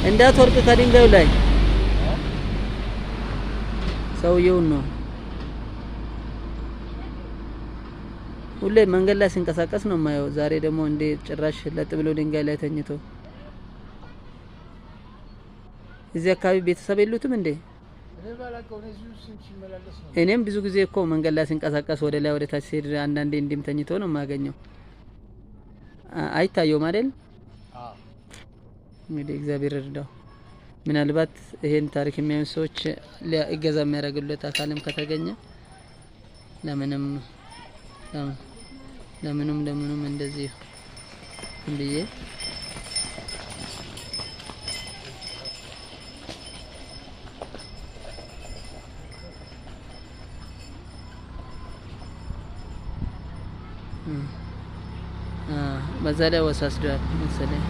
እንዳትወርቅ ከድንጋዩ ላይ ሰውየውን ነው ሁሌ መንገድ ላይ ሲንቀሳቀስ ነው የማየው። ዛሬ ደግሞ እንዴ ጭራሽ ለጥ ብሎ ድንጋይ ላይ ተኝቶ። እዚህ አካባቢ ቤተሰብ የሉትም እንዴ? እኔም ብዙ ጊዜ እኮ መንገድ ላይ ሲንቀሳቀስ ወደ ላይ ወደ ታች ሲሄድ አንዳንዴ እንዲም ተኝቶ ነው የማገኘው። አይታየውም አይደል? እንግዲህ እግዚአብሔር ይርዳው። ምናልባት ይሄን ታሪክ የሚያዩ ሰዎች እገዛ የሚያደርጉለት አካልም ከተገኘ ለምንም እንደዚህ ብዬ በዛ ላይ ወሳስዷል መሰለኝ።